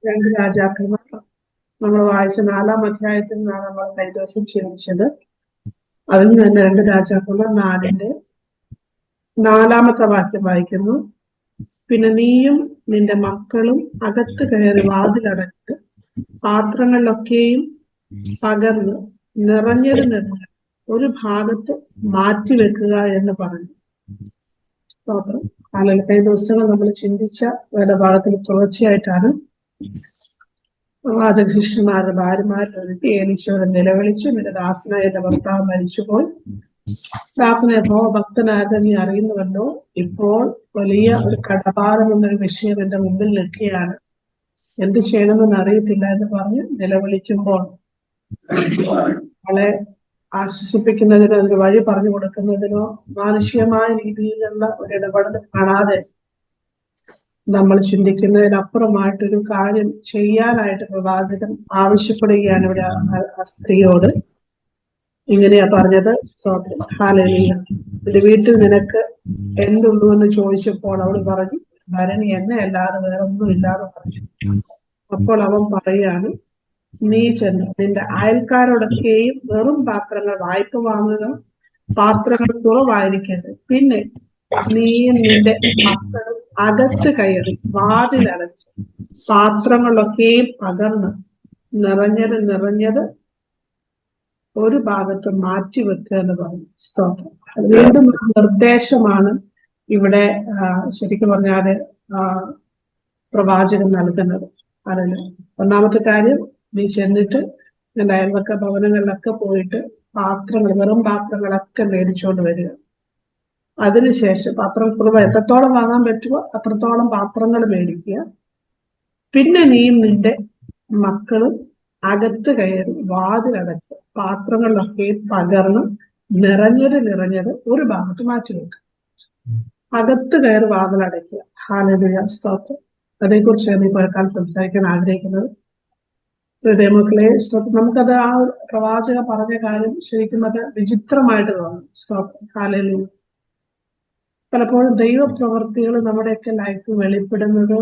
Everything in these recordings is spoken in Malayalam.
രണ്ട് രാജാക്കന്മാർ നമ്മൾ വായിച്ച 4-ാം അധ്യായത്തിൽ നിന്നാണ് നമ്മൾ കഴിഞ്ഞ ദിവസം ചിന്തിച്ചത്. അതിൽ നിന്ന് തന്നെ 2 രാജാക്കന്മാർ 4-ന്റെ 4-ാമത്തെ വാക്യം വായിക്കുന്നു. പിന്നെ നീയും നിന്റെ മക്കളും അകത്ത് കയറി വാതിലടച്ച് പാത്രങ്ങളിലൊക്കെയും പകർന്ന് നിറഞ്ഞത് നിറഞ്ഞ് ഒരു ഭാഗത്ത് മാറ്റിവെക്കുക എന്ന് പറഞ്ഞു. സ്തോത്രം. അല്ലെങ്കിൽ കഴിഞ്ഞ ദിവസങ്ങൾ നമ്മൾ ചിന്തിച്ച വേദഭാഗത്തിൽ തുടർച്ചയായിട്ടാണ് ശിഷ്യന്മാരുടെ ഭാര്യമാരിലൊരുക്കി ഏലീശയോട് നിലവിളിച്ചു, നിന്റെ ദാസനായ എന്റെ ഭർത്താവ് മരിച്ചുപോയി, ദാസനെ ഭക്തനായത് നീ അറിയുന്നുവല്ലോ, ഇപ്പോൾ വലിയ ഒരു കടഭാരം എന്നൊരു വിഷയം എന്റെ മുമ്പിൽ നിൽക്കുകയാണ്, എന്ത് ചെയ്യണമെന്ന് അറിയത്തില്ല എന്ന് പറഞ്ഞ് നിലവിളിക്കുമ്പോൾ അവളെ ആശ്വസിപ്പിക്കുന്നതിനോ അതിന് വഴി പറഞ്ഞു കൊടുക്കുന്നതിനോ മാനുഷികമായ രീതിയിലുള്ള ഒരു ഇടപെടൽ കാണാതെ നമ്മൾ ചിന്തിക്കുന്നതിനപ്പുറമായിട്ടൊരു കാര്യം ചെയ്യാനായിട്ട് പ്രവാചകൻ ആവശ്യപ്പെടുകയാണ് ഇവിടെ ആ സ്ത്രീയോട്. ഇങ്ങനെയാ പറഞ്ഞത്, ഹല്ലേലൂയ, നിന്റെ വീട്ടിൽ നിനക്ക് എന്തുള്ളൂ എന്ന് ചോദിച്ചപ്പോൾ അവൾ പറഞ്ഞു, ഭരണി എണ്ണ അല്ലാതെ വേറെ ഒന്നും ഇല്ലാതെ പറഞ്ഞു. അപ്പോൾ അവൻ പറയാണ്, നീ ചെന്ന് നിന്റെ അയൽക്കാരോടൊക്കെയും വെറും പാത്രങ്ങൾ വായ്പ വാങ്ങുക, പാത്രങ്ങൾ കുറവായിരിക്കരുത്, പിന്നെ നീയും നിന്റെ മക്കളും അകത്ത് കയറി വാതിലടച്ച് പാത്രങ്ങളൊക്കെയും പകർന്ന് നിറഞ്ഞത് ഒരു ഭാഗത്ത് മാറ്റിവെക്കുക എന്ന് പറഞ്ഞു. സ്തോത്രം. വീണ്ടും നിർദ്ദേശമാണ് ഇവിടെ ശരിക്കും പറഞ്ഞാല് പ്രവാചകൻ നൽകുന്നത്. അതിന് ഒന്നാമത്തെ കാര്യം, നീ ചെന്നിട്ട് നിന്റെ അയൽവക്ക ഭവനങ്ങളിലൊക്കെ പോയിട്ട് പാത്രങ്ങൾ, വെറും പാത്രങ്ങളൊക്കെ മേടിച്ചുകൊണ്ട് വരിക. അതിനുശേഷം പാത്രം കുറവ് എത്രത്തോളം വാങ്ങാൻ പറ്റുമോ അത്രത്തോളം പാത്രങ്ങൾ മേടിക്കുക. പിന്നെ നീയും നിന്റെ മക്കളും അകത്ത് കയറി വാതിലടച്ച് പാത്രങ്ങളിലൊക്കെ പകർന്ന് നിറഞ്ഞത് ഒരു ഭാഗത്ത് മാറ്റി വെക്കുക. അകത്ത് കയറി വാതിലടയ്ക്കുക. ഹല്ലേലൂയ, സ്തോത്രം. അതേക്കുറിച്ചാണ് ഈ കേൾക്കാൻ സംസാരിക്കാൻ ആഗ്രഹിക്കുന്നത്. ഹൃദയമക്കളെ, നമുക്കത് ആ പ്രവാചക പറഞ്ഞ കാര്യം ശരിക്കും അത് വിചിത്രമായിട്ട് തോന്നും. സ്തോത്രം. ഹല്ലേലൂയ. പലപ്പോഴും ദൈവപ്രവൃത്തികൾ നമ്മുടെയൊക്കെ ലൈഫ് വെളിപ്പെടുന്നത്,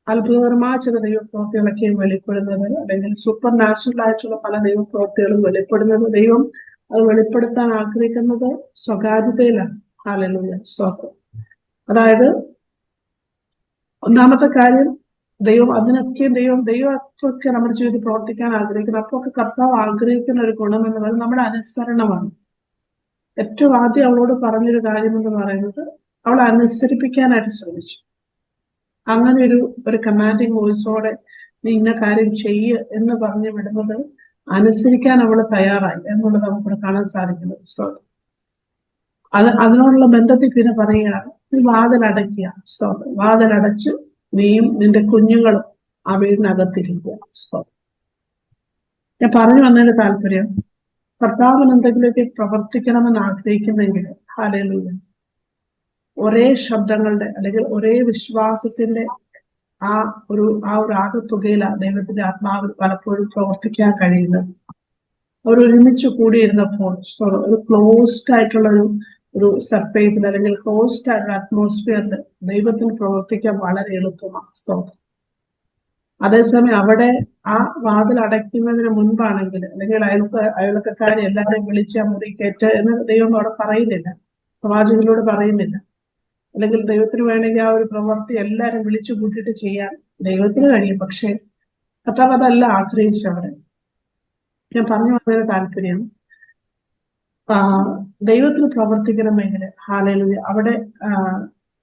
അത്ഭുതകരമായ ചില ദൈവപ്രവൃത്തികളൊക്കെയും വെളിപ്പെടുന്നത്, അല്ലെങ്കിൽ സൂപ്പർ നാച്ചുറൽ ആയിട്ടുള്ള പല ദൈവപ്രവൃത്തികളും വെളിപ്പെടുന്നത്, ദൈവം അത് വെളിപ്പെടുത്താൻ ആഗ്രഹിക്കുന്നത് സ്വകാര്യതയിലാണ്. ഹല്ലേലൂയ, സ്തോത്രം. അതായത് ഒന്നാമത്തെ കാര്യം, ദൈവം ദൈവമൊക്കെ നമ്മുടെ ജീവിതത്തിൽ പ്രവർത്തിക്കാൻ ആഗ്രഹിക്കുന്നു. അപ്പോൾ ഒക്കെ കർത്താവ് ആഗ്രഹിക്കുന്ന ഒരു ഗുണം എന്ന് പറയുന്നത് നമ്മുടെ അനുസരണമാണ്. ഏറ്റവും ആദ്യം അവളോട് പറഞ്ഞൊരു കാര്യം എന്ന് പറയുന്നത്, അവളെ അനുസരിപ്പിക്കാനായിട്ട് ശ്രമിച്ചു. അങ്ങനെ ഒരു കമാൻഡിങ് വോയിസോടെ നീ ഇന്ന കാര്യം ചെയ്യ് എന്ന് പറഞ്ഞു വിടുന്നത് അനുസരിക്കാൻ അവൾ തയ്യാറായി എന്നുള്ളത് നമുക്കിവിടെ കാണാൻ സാധിക്കുന്നത്. സോ അതിനോടുള്ള ബന്ധത്തിൽ പിന്നെ പറയുകയാണ്, നീ വാതിലടയ്ക്കുക. സോ വാതിലടച്ച് നീയും നിന്റെ കുഞ്ഞുങ്ങളും ആ വീടിനകത്തിരിക്കുക. സോ ഞാൻ പറഞ്ഞു വന്നതിന്റെ താല്പര്യം, കർത്താവിന് എന്തെങ്കിലുമൊക്കെ പ്രവർത്തിക്കണമെന്ന് ആഗ്രഹിക്കുന്നെങ്കിൽ ഹല്ലേലൂയ, ഒരേ ശബ്ദങ്ങളുടെ അല്ലെങ്കിൽ ഒരേ വിശ്വാസത്തിന്റെ ആ ഒരു ആകത്തുകയിലാണ് ദൈവത്തിന്റെ ആത്മാവിൽ പലപ്പോഴും പ്രവർത്തിക്കാൻ കഴിയുന്നത്. അവർ ഒരുമിച്ച് കൂടിയിരുന്നപ്പോൾ ഒരു ക്ലോസ്ഡ് ആയിട്ടുള്ള ഒരു സർഫേസിൽ അല്ലെങ്കിൽ ക്ലോസ്ഡ് ആയിട്ടുള്ള അറ്റ്മോസ്ഫിയറിൽ ദൈവത്തിന് പ്രവർത്തിക്കാൻ വളരെ എളുപ്പമാണ്. അതേസമയം അവിടെ ആ വാതിൽ അടയ്ക്കുന്നതിന് മുൻപാണെങ്കിൽ, അല്ലെങ്കിൽ അയൽക്കാരെ എല്ലാവരെയും വിളിച്ച മുറി കയറ്റ് എന്ന് ദൈവം അവിടെ പറയുന്നില്ല, പ്രവാചകനോട് പറയുന്നില്ല. അല്ലെങ്കിൽ ദൈവത്തിന് വേണമെങ്കിൽ ആ ഒരു പ്രവൃത്തി എല്ലാവരും വിളിച്ചു കൂട്ടിയിട്ട് ചെയ്യാൻ ദൈവത്തിന് കഴിയും. പക്ഷെ കർത്താവ് അതല്ല ആഗ്രഹിച്ചവിടെ. ഞാൻ പറഞ്ഞു വന്നതിന് താല്പര്യം, ദൈവത്തിന് പ്രവർത്തിക്കണമെങ്കിൽ ഹല്ലേലൂയ അവിടെ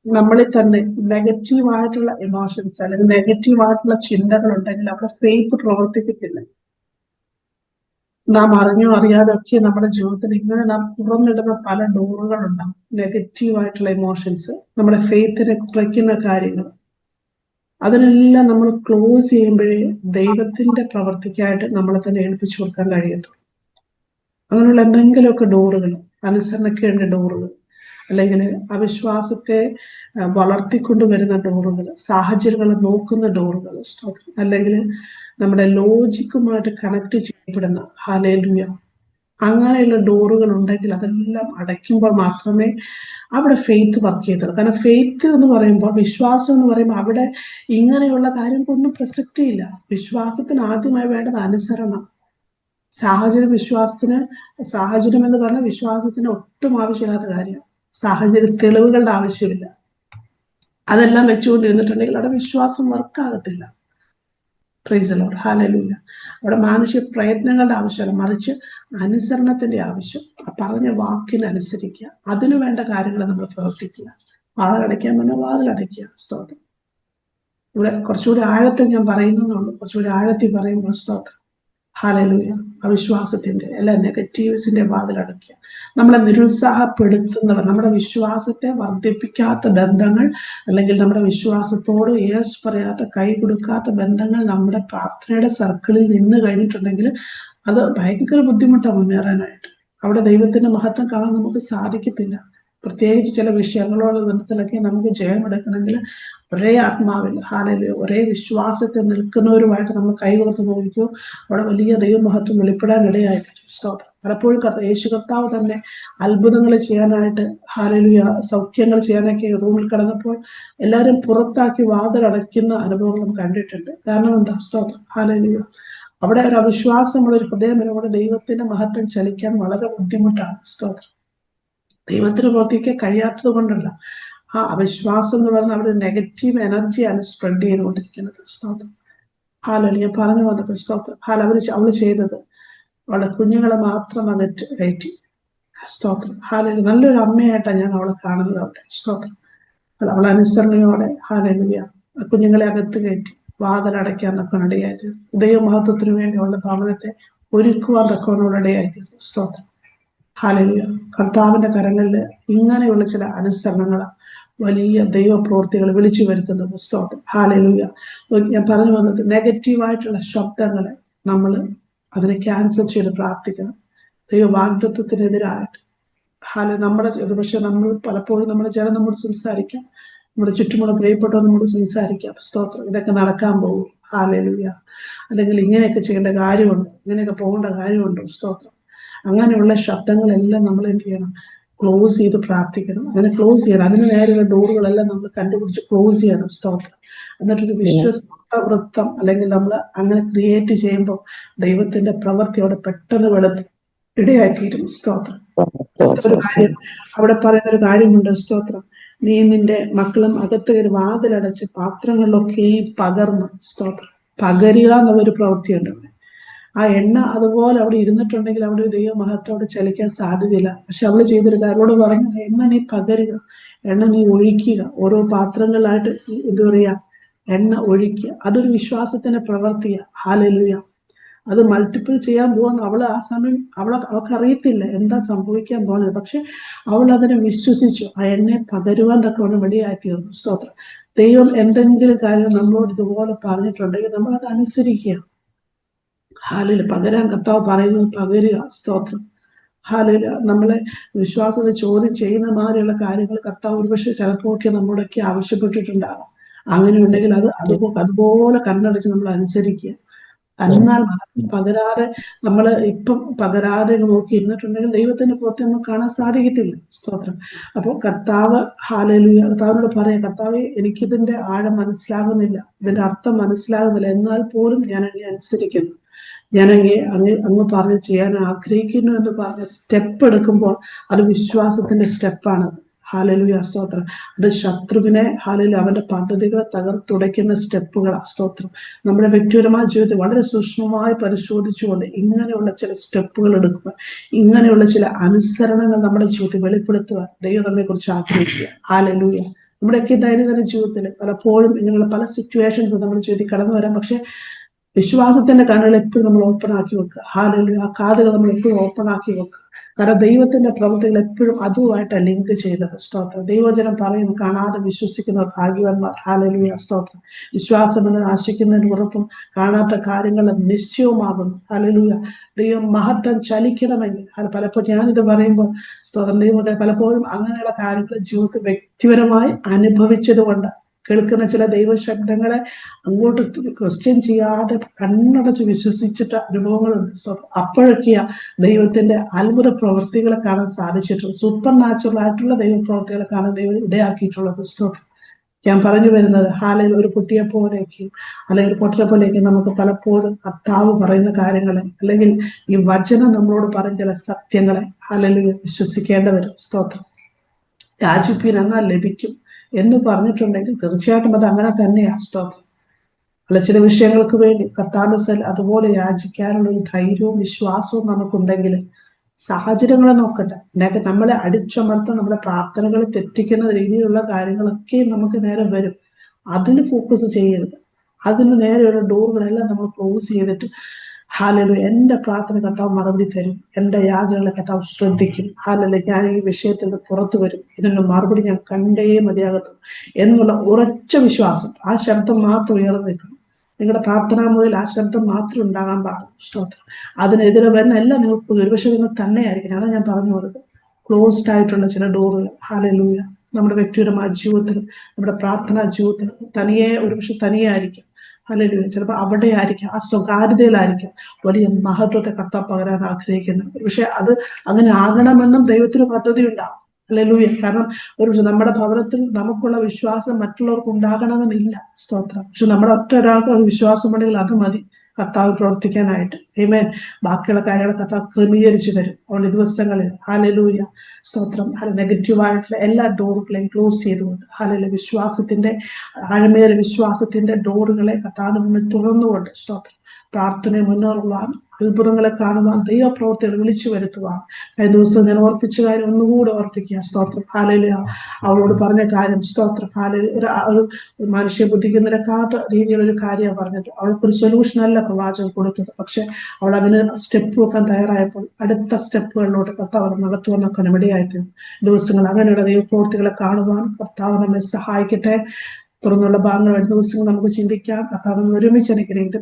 നമ്മളിൽ തന്നെ നെഗറ്റീവായിട്ടുള്ള ഇമോഷൻസ് അല്ലെങ്കിൽ നെഗറ്റീവായിട്ടുള്ള ചിന്തകൾ ഉണ്ടെങ്കിൽ അവിടെ ഫെയ്ത്ത് പ്രവർത്തിക്കത്തില്ല. നാം അറിഞ്ഞോ അറിയാതെ ഒക്കെ നമ്മുടെ ജീവിതത്തിൽ ഇങ്ങനെ നാം തുറന്നിടുന്ന പല ഡോറുകളുണ്ടാകും. നെഗറ്റീവായിട്ടുള്ള ഇമോഷൻസ്, നമ്മുടെ ഫെയ്ത്തിനെ കുറയ്ക്കുന്ന കാര്യങ്ങൾ, അതിനെല്ലാം നമ്മൾ ക്ലോസ് ചെയ്യുമ്പോഴേ ദൈവത്തിന്റെ പ്രവർത്തിക്കായിട്ട് നമ്മളെ തന്നെ ഏൽപ്പിച്ചു കൊടുക്കാൻ കഴിയത്തുള്ളൂ. അങ്ങനെയുള്ള എന്തെങ്കിലുമൊക്കെ ഡോറുകൾ, അനുസരണക്കേണ്ട ഡോറുകൾ, അല്ലെങ്കിൽ അവിശ്വാസത്തെ വളർത്തിക്കൊണ്ടുവരുന്ന ഡോറുകൾ, സാഹചര്യങ്ങൾ നോക്കുന്ന ഡോറുകൾ, അല്ലെങ്കിൽ നമ്മുടെ ലോജിക്കുമായിട്ട് കണക്ട് ചെയ്യപ്പെടുന്ന ഹല്ലേലൂയ അങ്ങനെയുള്ള ഡോറുകൾ ഉണ്ടെങ്കിൽ അതെല്ലാം അടയ്ക്കുമ്പോൾ മാത്രമേ അവിടെ ഫെയ്ത്ത് വർക്ക് ചെയ്തുള്ളൂ. കാരണം ഫെയ്ത്ത് എന്ന് പറയുമ്പോൾ, വിശ്വാസം എന്ന് പറയുമ്പോൾ അവിടെ ഇങ്ങനെയുള്ള കാര്യങ്ങൾക്കൊന്നും പ്രസക്തിയില്ല. വിശ്വാസത്തിന് ആദ്യമായി വേണ്ടത് അനുസരണം. സാഹചര്യം എന്ന് പറഞ്ഞാൽ വിശ്വാസത്തിന് ഒട്ടും ആവശ്യമില്ലാത്ത കാര്യമാണ്. തെളിവുകളുടെ ആവശ്യമില്ല. അതെല്ലാം വെച്ചുകൊണ്ടിരുന്നിട്ടുണ്ടെങ്കിൽ അവിടെ വിശ്വാസം വർക്കാകത്തില്ല. Praise the Lord, hallelujah. അവിടെ മാനുഷിക പ്രയത്നങ്ങളുടെ ആവശ്യമല്ല, മറിച്ച് അനുസരണത്തിന്റെ ആവശ്യം. പറഞ്ഞ വാക്കിനനുസരിക്കുക, അതിനു വേണ്ട കാര്യങ്ങൾ നമ്മൾ പ്രവർത്തിക്കുക. വാതിലടയ്ക്കാൻ പറഞ്ഞാൽ വാതിലടയ്ക്കുക. സ്തോത്രം. ഇവിടെ കുറച്ചുകൂടി ആഴത്തിൽ ഞാൻ പറയുന്നുള്ളൂ, കുറച്ചുകൂടി ആഴത്തിൽ പറയുമ്പോൾ സ്തോത്രം, ഹല്ലേലൂയ. അവിശ്വാസത്തിന്റെ എല്ലാ നെഗറ്റീവ്സിന്റെ വാതിലടയ്ക്കുക. നമ്മളെ നിരുത്സാഹപ്പെടുത്തുന്നവർ, നമ്മുടെ വിശ്വാസത്തെ വർദ്ധിപ്പിക്കാത്ത ബന്ധങ്ങൾ, അല്ലെങ്കിൽ നമ്മുടെ വിശ്വാസത്തോട് യേസ് പറയാത്ത, കൈ കൊടുക്കാത്ത ബന്ധങ്ങൾ നമ്മുടെ പ്രാർത്ഥനയുടെ സർക്കിളിൽ നിന്ന് കഴിഞ്ഞിട്ടുണ്ടെങ്കിൽ അത് ഭയങ്കര ബുദ്ധിമുട്ടാണ് മുന്നേറാനായിട്ട്. അവിടെ ദൈവത്തിന്റെ മഹത്വം കാണാൻ നമുക്ക് സാധിക്കത്തില്ല. പ്രത്യേകിച്ച് ചില വിഷയങ്ങളോട് ബന്ധത്തിലൊക്കെ നമുക്ക് ജയമെടുക്കണമെങ്കിൽ ഒരേ ആത്മാവിൽ, ഹല്ലേലൂയ, ഒരേ വിശ്വാസത്തിൽ നിൽക്കുന്നവരുമായിട്ട് നമ്മൾ കൈകോർത്ത് നോക്കിയോ, അവിടെ വലിയ ദൈവമഹത്വം വെളിപ്പെടാൻ ഇടയായിത്തീരും. സ്തോത്രം. പലപ്പോഴും യേശു കർത്താവ് തന്നെ അത്ഭുതങ്ങൾ ചെയ്യാനായിട്ട്, ഹല്ലേലൂയ, സൗഖ്യങ്ങൾ ചെയ്യാനൊക്കെ റൂമിൽ കിടന്നപ്പോൾ എല്ലാവരും പുറത്താക്കി വാതിലടയ്ക്കുന്ന അനുഭവങ്ങൾ നമുക്ക് കണ്ടിട്ടുണ്ട്. കാരണം എന്താ? സ്തോത്രം, ഹല്ലേലൂയ. അവിടെ ഒരു അവിശ്വാസമുള്ള ഒരു ഹൃദയം, അവിടെ ദൈവത്തിന്റെ മഹത്വം ചലിക്കാൻ വളരെ ബുദ്ധിമുട്ടാണ്. സ്തോത്രം. ദൈവത്തിന് പ്രവർത്തിക്കാൻ കഴിയാത്തത് കൊണ്ടല്ല, ആ അവിശ്വാസം എന്ന് പറഞ്ഞാൽ അവിടെ നെഗറ്റീവ് എനർജിയാണ് സ്പ്രെഡ് ചെയ്തുകൊണ്ടിരിക്കുന്നത്. സ്തോത്രം, ഹല്ലേലൂയ. ഞാൻ പറഞ്ഞു വന്നത് സ്തോത്രം, അവള് ചെയ്തത് അവളുടെ കുഞ്ഞുങ്ങളെ മാത്രം കയറ്റി. സ്തോത്രം, ഹല്ലേലൂയ. നല്ലൊരു അമ്മയായിട്ടാണ് ഞാൻ അവളെ കാണുന്നത് അവിടെ. സ്തോത്രം. അവൾ അനുസരണയോടെ, ഹല്ലേലൂയ, കുഞ്ഞുങ്ങളെ അകത്ത് കയറ്റി വാതിലടയ്ക്കാൻ തക്കവണ്ണം ഇടയായിത്തീർന്നു. ദൈവമഹത്വത്തിന് വേണ്ടി അവളുടെ ഭവനത്തെ ഒരുക്കുവാൻ തക്കവണ്ണം ഇടയായിത്തീർന്നു. സ്തോത്രം, ഹല്ലേലൂയ. കർത്താവിന്റെ കരങ്ങളിൽ ഇങ്ങനെയുള്ള ചില അനുസരണങ്ങൾ, വലിയ ദൈവപ്രവൃത്തികൾ വിളിച്ചു വരുത്തുന്നത്. സ്തോത്രം, ഹല്ലേലൂയ. ഞാൻ പറഞ്ഞു വന്നത്, നെഗറ്റീവായിട്ടുള്ള ശബ്ദങ്ങളെ നമ്മൾ അതിനെ ക്യാൻസൽ ചെയ്ത് പ്രാർത്ഥിക്കണം. ദൈവ വാഗ്ദത്വത്തിനെതിരായിട്ട്. പക്ഷെ നമ്മൾ പലപ്പോഴും നമ്മുടെ ജനം നമ്മോട് സംസാരിക്കാം, നമ്മുടെ ചുറ്റുമുള്ള പ്രിയപ്പെട്ടവർ നമ്മോട് സംസാരിക്കാം. സ്തോത്രം, ഇതൊക്കെ നടക്കാൻ പോകും, ഹല്ലേലൂയ, അല്ലെങ്കിൽ ഇങ്ങനെയൊക്കെ ചെയ്യേണ്ട കാര്യമുണ്ട്, ഇങ്ങനെയൊക്കെ പോകേണ്ട കാര്യമുണ്ടോ. സ്തോത്രം. അങ്ങനെയുള്ള ശബ്ദങ്ങളെല്ലാം നമ്മൾ എന്ത് ചെയ്യണം? ക്ലോസ് ചെയ്ത് പ്രാർത്ഥിക്കണം. അങ്ങനെ ക്ലോസ് ചെയ്യണം. അതിന് നേരെയുള്ള ഡോറുകളെല്ലാം നമ്മൾ കണ്ടുപിടിച്ച് ക്ലോസ് ചെയ്യണം. സ്തോത്രം. എന്നിട്ടൊരു വിശ്വസ്ത വൃത്തം, അല്ലെങ്കിൽ നമ്മൾ അങ്ങനെ ക്രിയേറ്റ് ചെയ്യുമ്പോൾ ദൈവത്തിന്റെ പ്രവൃത്തി അവിടെ പെട്ടെന്ന് ഇടയാക്കിയിരുന്നു. സ്തോത്രം. ഒരു കാര്യം അവിടെ പറയുന്ന ഒരു കാര്യമുണ്ട്. സ്തോത്രം. നീ നിന്റെ മക്കളും അകത്ത് കയറി വാതിലടച്ച് പാത്രങ്ങളിലൊക്കെയും പകർന്ന്. സ്തോത്രം. പകരുക എന്നുള്ളൊരു പ്രവൃത്തിയുണ്ട് അവിടെ. ആ എണ്ണ അതുപോലെ അവിടെ ഇരുന്നിട്ടുണ്ടെങ്കിൽ അവിടെ ഒരു ദൈവ മഹത്വത്തോടെ ചലിക്കാൻ സാധ്യതയില്ല. പക്ഷെ അവള് ചെയ്തൊരു കാര്യോട് പറഞ്ഞു, എണ്ണ നീ പകരുക, എണ്ണ നീ ഒഴിക്കുക, ഓരോ പാത്രങ്ങളിലായിട്ട് എന്താ പറയാ, എണ്ണ ഒഴിക്കുക. അതൊരു വിശ്വാസത്തിന്റെ പ്രവൃത്തിയ. ഹല്ലേലൂയ. അത് മൾട്ടിപ്പിൾ ചെയ്യാൻ പോകുന്ന അവള് ആ സമയം അവൾക്ക് അറിയത്തില്ല എന്താ സംഭവിക്കാൻ പോകുന്നത്. പക്ഷെ അവൾ അതിനെ വിശ്വസിച്ചു. ആ എണ്ണയെ പകരുവാൻ തക്കവണ്ണം വെടിയായിത്തീർന്നു. സ്തോത്രം. ദൈവം എന്തെങ്കിലും കാര്യം നമ്മളോട് ഇതുപോലെ പറഞ്ഞിട്ടുണ്ടെങ്കിൽ നമ്മൾ അത് അനുസരിക്കുക. ഹല്ലേലൂയ. പകരാൻ കർത്താവ് പറയുന്നത് പകരുക. സ്തോത്രം, ഹല്ലേലൂയ. നമ്മളെ വിശ്വാസത്തെ ചോദ്യം ചെയ്യുന്ന മാതിരിയുള്ള കാര്യങ്ങൾ കർത്താവ് ഒരുപക്ഷെ ചിലപ്പോഴൊക്കെ നമ്മളൊക്കെ ആവശ്യപ്പെട്ടിട്ടുണ്ടാകാം. അങ്ങനെ ഉണ്ടെങ്കിൽ അതുപോലെ കണ്ണടച്ച് നമ്മൾ അനുസരിക്കുക. എന്നാൽ പകരാതെ പകരാതെ നോക്കി ഇരുന്നിട്ടുണ്ടെങ്കിൽ ദൈവത്തിന്റെ പുറത്ത് നമുക്ക് കാണാൻ സാധിക്കത്തില്ല. സ്തോത്രം. അപ്പോൾ കർത്താവ്, ഹല്ലേലൂയ, കർത്താവിനോട് പറയാം, കർത്താവെ, എനിക്കിതിന്റെ ആഴം മനസ്സിലാകുന്നില്ല, ഇതിന്റെ അർത്ഥം മനസ്സിലാകുന്നില്ല, എന്നാൽ പോലും ഞാൻ അങ്ങേ അനുസരിക്കുന്നു, ഞാൻ അങ്ങ് പറഞ്ഞ് ചെയ്യാൻ ആഗ്രഹിക്കുന്നു എന്ന് പറഞ്ഞ സ്റ്റെപ്പ് എടുക്കുമ്പോൾ അത് വിശ്വാസത്തിന്റെ സ്റ്റെപ്പാണ്. ഹല്ലേലൂയ. സ്തോത്രം. അത് ശത്രുവിനെ, ഹല്ലേലൂയ, അവന്റെ പദ്ധതികളെ തകർത്തുടയ്ക്കുന്ന സ്റ്റെപ്പുകളാണ്. സ്തോത്രം. നമ്മുടെ വ്യക്തിപരമായ ജീവിതത്തെ വളരെ സൂക്ഷ്മമായി പരിശോധിച്ചുകൊണ്ട് ഇങ്ങനെയുള്ള ചില സ്റ്റെപ്പുകൾ എടുക്കുക, ഇങ്ങനെയുള്ള ചില അനുസരണങ്ങൾ നമ്മുടെ ജീവിതത്തിൽ വെളിപ്പെടുത്തുക ദൈവം നമ്മെ കുറിച്ച് ആഗ്രഹിക്കുക. ഹല്ലേലൂയ. നമ്മുടെയൊക്കെ ദൈനംദിന ജീവിതത്തിൽ പലപ്പോഴും ഇങ്ങനെയുള്ള പല സിറ്റുവേഷൻസ് നമ്മുടെ ജീവിതത്തിൽ കടന്നു വരാം. പക്ഷെ വിശ്വാസത്തിന്റെ കണ്ണുകൾ എപ്പോഴും നമ്മൾ ഓപ്പൺ ആക്കി വെക്കുക. ഹല്ലേലൂയ. ആ കാതുകൾ നമ്മൾ എപ്പോഴും ഓപ്പൺ ആക്കി വെക്കുക. കാരണം ദൈവത്തിന്റെ പ്രവൃത്തികൾ എപ്പോഴും അതുമായിട്ടാണ് ലിങ്ക് ചെയ്തത്. സ്തോത്രം. ദൈവജനം പറയും, കാണാതെ വിശ്വസിക്കുന്നവർ ഭാഗ്യവാന്മാർ. ഹല്ലേലൂയ. സ്തോത്രം. വിശ്വാസം എന്നത് ആശിക്കുന്നതിന് ഉറപ്പും കാണാത്ത കാര്യങ്ങളുടെ നിശ്ചയവുമാകുന്നു. ഹല്ലേലൂയ. ദൈവം മഹത്വം ചലിക്കണമെങ്കിൽ പലപ്പോഴും ഞാനിത് പറയുമ്പോൾ സ്തോത്രം, ദൈവത്തെ പലപ്പോഴും അങ്ങനെയുള്ള കാര്യങ്ങൾ ജീവിതത്തിൽ വ്യക്തിപരമായി അനുഭവിച്ചത് കൊണ്ട് കേൾക്കുന്ന ചില ദൈവശബ്ദങ്ങളെ അങ്ങോട്ട് ക്വസ്റ്റ്യൻ ചെയ്യാതെ കണ്ണടച്ച് വിശ്വസിച്ചിട്ട് അനുഭവങ്ങളുണ്ട്. അപ്പോഴൊക്കെയാ ദൈവത്തിന്റെ അത്ഭുത പ്രവൃത്തികളെ കാണാൻ സാധിച്ചിട്ടുള്ളത്. സൂപ്പർ നാച്ചുറൽ ആയിട്ടുള്ള ദൈവപ്രവൃത്തികളെ കാണാൻ ദൈവം ഇടയാക്കിയിട്ടുള്ളത്. ഞാൻ പറഞ്ഞു വരുന്നത്, ഹാലയിൽ ഒരു കുട്ടിയെ പോലെയൊക്കെയും അല്ലെങ്കിൽ ഒരു പൊട്ടനെ പോലെയൊക്കെ നമുക്ക് പലപ്പോഴും കർത്താവ് പറയുന്ന കാര്യങ്ങളെ അല്ലെങ്കിൽ ഈ വചനം നമ്മളോട് പറഞ്ഞ ചില സത്യങ്ങളെ ഹാലയിൽ വിശ്വസിക്കേണ്ട വരും. സ്തോത്രം. യാചിപ്പീൻ എന്നാൽ ലഭിക്കും എന്ന് പറഞ്ഞിട്ടുണ്ടെങ്കിൽ തീർച്ചയായിട്ടും അത് അങ്ങനെ തന്നെയാണ്. സ്തോത്രം. അല്ല, ചില വിഷയങ്ങൾക്ക് വേണ്ടി കർത്താവിന്റെ അതുപോലെ യാചിക്കാനുള്ള ഒരു ധൈര്യവും വിശ്വാസവും നമുക്കുണ്ടെങ്കിൽ സാഹചര്യങ്ങളെ നോക്കട്ടെ, നമ്മളെ അടിച്ചമർത്താൻ നമ്മുടെ പ്രാർത്ഥനകളെ തെറ്റിക്കുന്ന രീതിയിലുള്ള കാര്യങ്ങളൊക്കെ നമുക്ക് നേരെ വരും. അതിന് ഫോക്കസ് ചെയ്യരുത്. അതിന് നേരെയുള്ള ഡോറുകളെല്ലാം നമ്മൾ ക്ലോസ് ചെയ്തിട്ട് ഹാലലൂയ, എന്റെ പ്രാർത്ഥന കർത്താവ് മറുപടി തരും, എന്റെ യാചനകളെ കർത്താവ് ശ്രദ്ധിക്കും, ഹാലലൂയ, ഞാൻ ഈ വിഷയത്തിൽ നിന്ന് പുറത്തു വരും, ഇതിനുള്ള മറുപടി ഞാൻ കണ്ടേ മതിയാകത്തും എന്നുള്ള ഉറച്ച വിശ്വാസം, ആ ശബ്ദം മാത്രം ഉയർന്നു നിൽക്കണം. നിങ്ങളുടെ പ്രാർത്ഥനാ മുറിയിൽ ആ ശബ്ദം മാത്രം ഉണ്ടാകാൻ പാടില്ല. സ്തോത്രം. അതിനെതിരെ വരുന്ന എല്ലാം നിങ്ങൾക്ക് ഒരുപക്ഷെ നിങ്ങൾ തന്നെയായിരിക്കും. അതാണ് ഞാൻ പറഞ്ഞു കൊടുത്തത്. ക്ലോസ്ഡ് ആയിട്ടുള്ള ചില ഡോറുകൾ ഹാലലൂയ നമ്മുടെ വ്യക്തിപരമായ ജീവിതത്തിലും നമ്മുടെ പ്രാർത്ഥനാ ജീവിതത്തിലും ഒരുപക്ഷെ തനിയെ ആയിരിക്കും. ഹല്ലേലൂയ. ചിലപ്പോൾ അവിടെ ആയിരിക്കാം, ആ സ്വകാര്യതയിലായിരിക്കാം വലിയ മഹത്വത്തെ കർത്താവ് പകരാൻ ആഗ്രഹിക്കുന്നത്. പക്ഷെ അത് അങ്ങനെ ആകണമെന്നും ദൈവത്തിന് പദ്ധതി ഉണ്ടാവും. ഹല്ലേലൂയ. കാരണം നമ്മുടെ ഭവനത്തിൽ നമുക്കുള്ള വിശ്വാസം മറ്റുള്ളവർക്ക് ഉണ്ടാകണമെന്നില്ല. സ്തോത്രം. പക്ഷെ നമ്മുടെ ഒറ്റ ഒരാൾക്ക് വിശ്വാസം ഉണ്ടെങ്കിൽ അത് മതി കർത്താവ് പ്രവർത്തിക്കാനായിട്ട്. ആമേൻ. ബാക്കിയുള്ള കാര്യങ്ങൾ കർത്താവ് ക്രമീകരിച്ചു തരും. അതുകൊണ്ട് ദിവസങ്ങളിൽ ഹല്ലേലൂയ സ്തോത്രം നെഗറ്റീവായിട്ടുള്ള എല്ലാ ഡോറുകളെയും ക്ലോസ് ചെയ്തുകൊണ്ട് ഹല്ലേലൂയ വിശ്വാസത്തിന്റെ ആഴമേറിയ വിശ്വാസത്തിന്റെ ഡോറുകളെ കർത്താവിന് മുന്നിൽ തുറന്നുകൊണ്ട് സ്തോത്രം പ്രാർത്ഥനയെ മുന്നേറുവാൻ, അത്ഭുതങ്ങളെ കാണുവാൻ, ദൈവപ്രവൃത്തികൾ വിളിച്ചു വരുത്തുവാൻ. കഴിഞ്ഞ ദിവസം ഞാൻ ഓർപ്പിച്ച കാര്യം ഒന്നുകൂടെ ഓർപ്പിക്കുക. സ്തോത്രം. ഹാലയില അവളോട് പറഞ്ഞ കാര്യം സ്തോത്രം. ഒരു മനുഷ്യ ബുദ്ധിക്ക് നിരക്കാത്ത രീതിയിലൊരു കാര്യമാണ് പറഞ്ഞത്. അവൾക്കൊരു സൊല്യൂഷൻ അല്ല പ്രവാചകൻ കൊടുത്തത്. പക്ഷെ അവൾ അതിന് സ്റ്റെപ്പ് വെക്കാൻ തയ്യാറായപ്പോൾ അടുത്ത സ്റ്റെപ്പുകളിലോട്ട് കർത്താവ് നടത്തുവാനൊക്കെ ഇടയായിത്തീർന്നു. ദിവസങ്ങൾ അങ്ങനെയുള്ള ദൈവപ്രവൃത്തികളെ കാണുവാൻ കർത്താവ് നമ്മെ സഹായിക്കട്ടെ. തുറന്നുള്ള ഭാഗങ്ങൾ വരുന്ന ദിവസങ്ങൾ നമുക്ക് ചിന്തിക്കാം. കർത്താവ് ഒരുമിച്ച് അനുഗ്രഹിക്കട്ടെ.